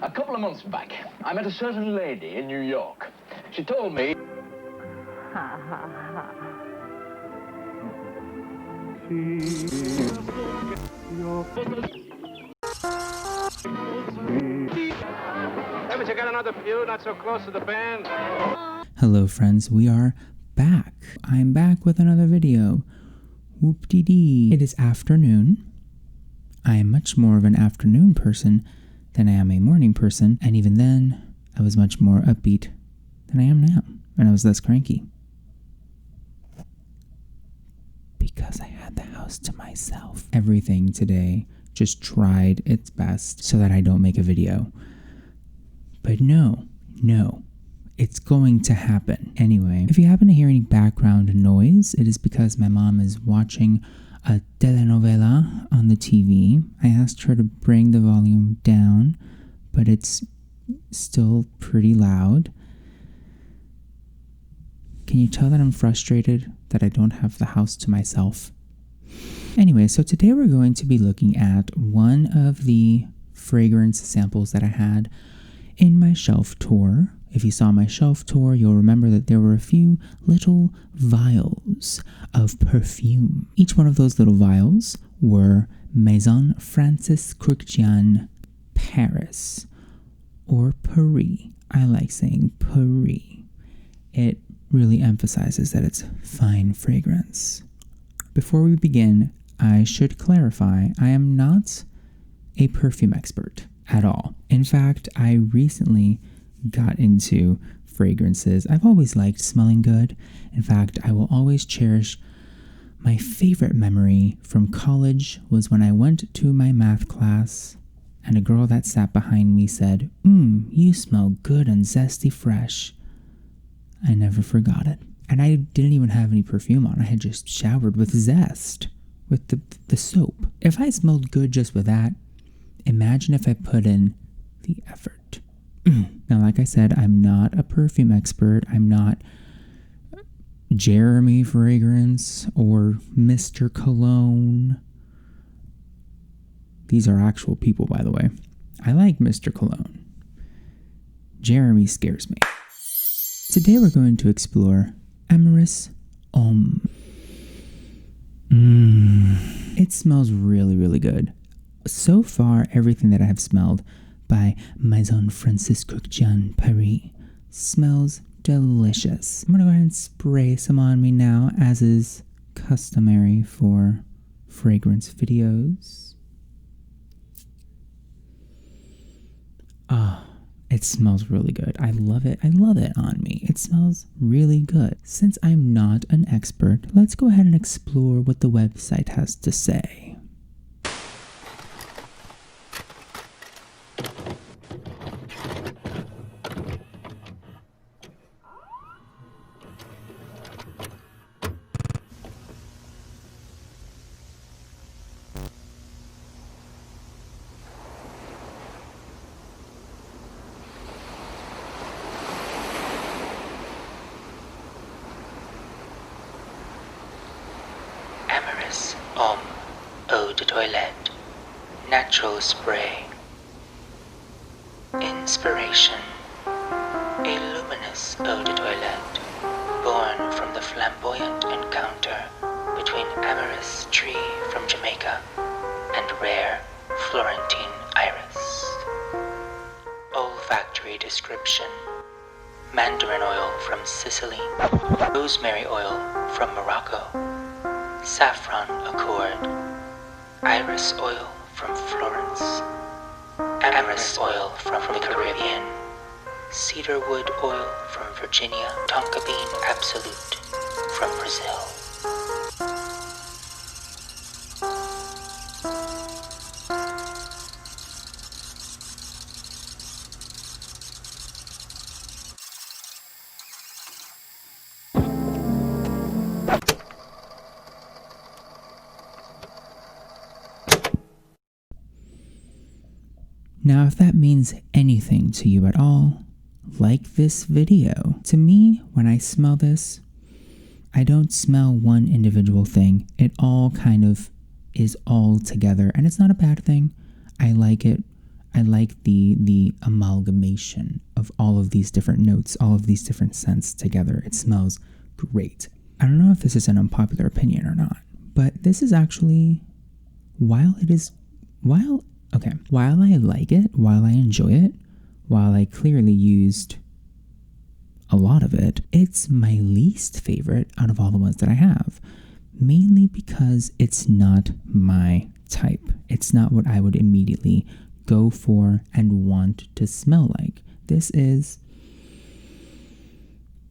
A couple of months back, I met a certain lady in New York. She told me... Ha ha ha. Haven't you got another pew not so close to the band? Hello friends, we are back. I'm back with another video. Whoop-dee-dee. It is afternoon. I am much more of an afternoon person than I am a morning person, and even then, I was much more upbeat than I am now, and I was less cranky. Because I had the house to myself. Everything today just tried its best so that I don't make a video. But no, it's going to happen. Anyway, if you happen to hear any background noise, it is because my mom is watching a telenovela on the TV. I asked her to bring the volume down, but it's still pretty loud. Can you tell that I'm frustrated that I don't have the house to myself? Anyway, so today we're going to be looking at one of the fragrance samples that I had in my shelf tour. If you saw my shelf tour, you'll remember that there were a few little vials of perfume. Each one of those little vials were Maison Francis Kurkdjian Paris, or Paris. I like saying Paris. It really emphasizes that it's fine fragrance. Before we begin, I should clarify, I am not a perfume expert at all. In fact, I recently got into fragrances. I've always liked smelling good. In fact, I will always cherish my favorite memory from college was when I went to my math class and a girl that sat behind me said, you smell good and zesty fresh. I never forgot it. And I didn't even have any perfume on. I had just showered with zest, with the soap. If I smelled good just with that, imagine if I put in the effort. Now, like I said, I'm not a perfume expert. I'm not Jeremy Fragrance or Mr. Cologne. These are actual people, by the way. I like Mr. Cologne. Jeremy scares me. Today we're going to explore Amyris Homme. It smells really, really good. So far, everything that I have smelled by Maison Francis Kurkdjian Paris smells delicious. I'm going to go ahead and spray some on me now, as is customary for fragrance videos. It smells really good. I love it. I love it on me. It smells really good. Since I'm not an expert, let's go ahead and explore what the website has to say. Amyris Homme Eau de Toilette Natural Spray. Inspiration: a luminous eau de toilette born from the flamboyant encounter between Amyris tree from Jamaica and rare Florentine iris. Olfactory description: mandarin oil from Sicily, rosemary oil from Morocco, saffron accord, iris oil from Florence, amyris oil from the Caribbean, cedarwood oil from Virginia, tonka bean absolute from Brazil. Now, if that means anything to you at all, like this video. To me, when I smell this, I don't smell one individual thing. It all kind of is all together, and it's not a bad thing. I like it. I like the amalgamation of all of these different notes, all of these different scents together. It smells great. I don't know if this is an unpopular opinion or not, but this is actually, while I like it, while I enjoy it, while I clearly used a lot of it, it's my least favorite out of all the ones that I have. Mainly because it's not my type. It's not what I would immediately go for and want to smell like. This is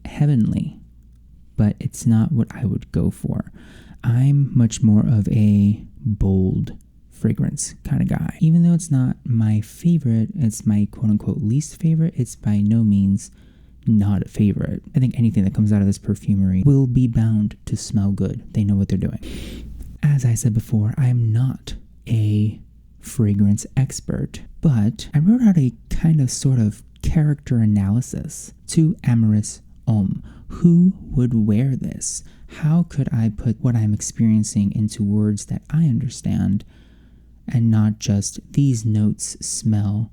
heavenly, but it's not what I would go for. I'm much more of a bold fragrance kind of guy. Even though it's not my favorite, it's my quote-unquote least favorite, it's by no means not a favorite. I think anything that comes out of this perfumery will be bound to smell good. They know what they're doing. As I said before, I am not a fragrance expert, but I wrote out a kind of sort of character analysis to Amyris Homme. Who would wear this? How could I put what I'm experiencing into words that I understand and not just these notes smell,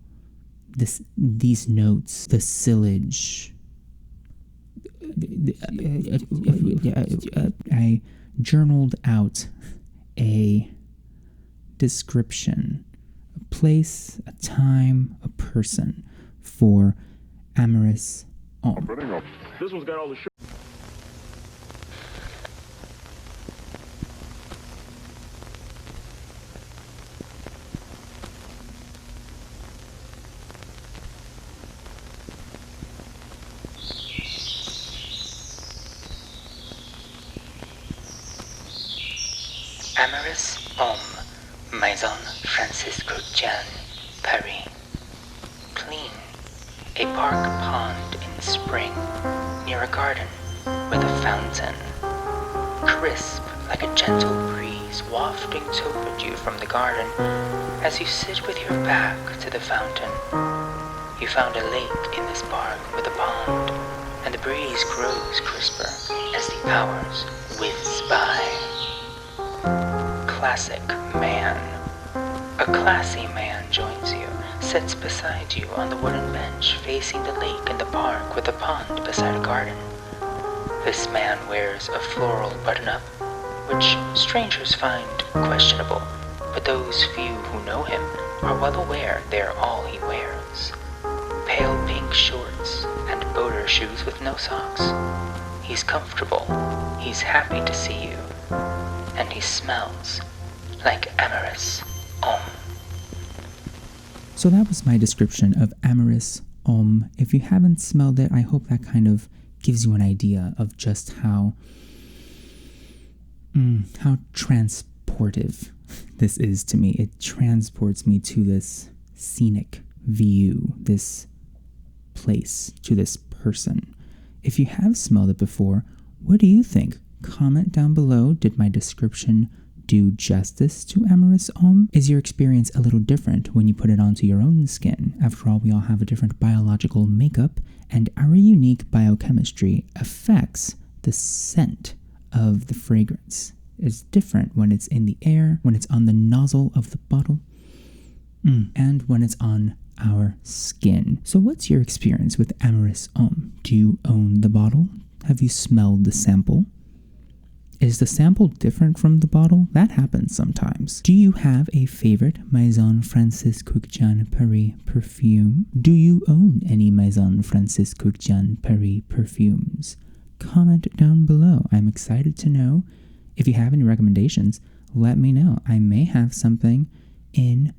these notes, the sillage. I journaled out a description, a place, a time, a person for Amyris Homme. This one's got all the Amyris Homme, Maison Kurkdjian, Paris. Clean, a park pond in spring, near a garden with a fountain. Crisp like a gentle breeze wafting toward you from the garden as you sit with your back to the fountain. You found a lake in this park with a pond, and the breeze grows crisper as the hours whiz by. Classic man. A classy man joins you, sits beside you on the wooden bench facing the lake and the park with a pond beside a garden. This man wears a floral button-up, which strangers find questionable, but those few who know him are well aware they're all he wears. Pale pink shorts and boater shoes with no socks. He's comfortable, he's happy to see you, and he smells like Amyris Homme. So that was my description of Amyris Homme. If you haven't smelled it, I hope that kind of gives you an idea of just how transportive this is to me. It transports me to this scenic view, this place, to this person. If you have smelled it before, what do you think? Comment down below. Did my description do justice to Amyris Homme? Is your experience a little different when you put it onto your own skin? After all, we all have a different biological makeup, and our unique biochemistry affects the scent of the fragrance. It's different when it's in the air, when it's on the nozzle of the bottle, and when it's on our skin. So what's your experience with Amyris Homme? Do you own the bottle? Have you smelled the sample? Is the sample different from the bottle? That happens sometimes. Do you have a favorite Maison Kurkdjian Paris perfume? Do you own any Maison Kurkdjian Paris perfumes? Comment down below. I'm excited to know. If you have any recommendations, let me know. I may have something in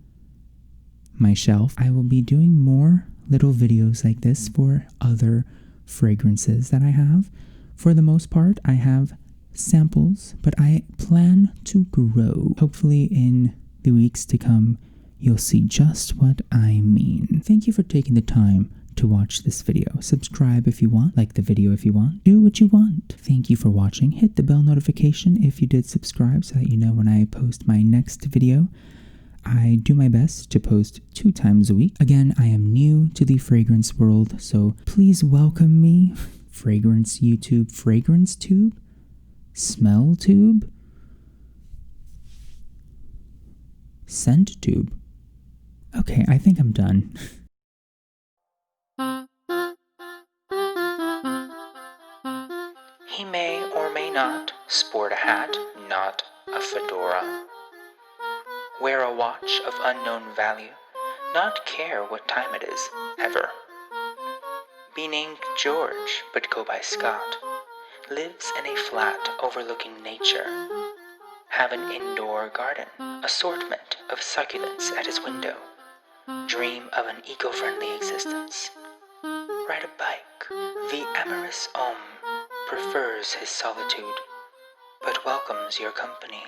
my shelf. I will be doing more little videos like this for other fragrances that I have. For the most part, I have samples, but I plan to grow. Hopefully in the weeks to come, you'll see just what I mean. Thank you for taking the time to watch this video. Subscribe if you want, like the video if you want, do what you want. Thank you for watching. Hit the bell notification if you did subscribe so that you know when I post my next video. I do my best to post 2 times a week. Again, I am new to the fragrance world, so please welcome me. Fragrance YouTube, Fragrance Tube, Smell Tube, Scent Tube. Okay, I think I'm done. He may or may not sport a hat, not a fedora. Wear a watch of unknown value, not care what time it is, ever. Be named George, but go by Scott. Lives in a flat overlooking nature. Have an indoor garden, assortment of succulents at his window. Dream of an eco-friendly existence. Ride a bike. The Amyris Homme prefers his solitude, but welcomes your company.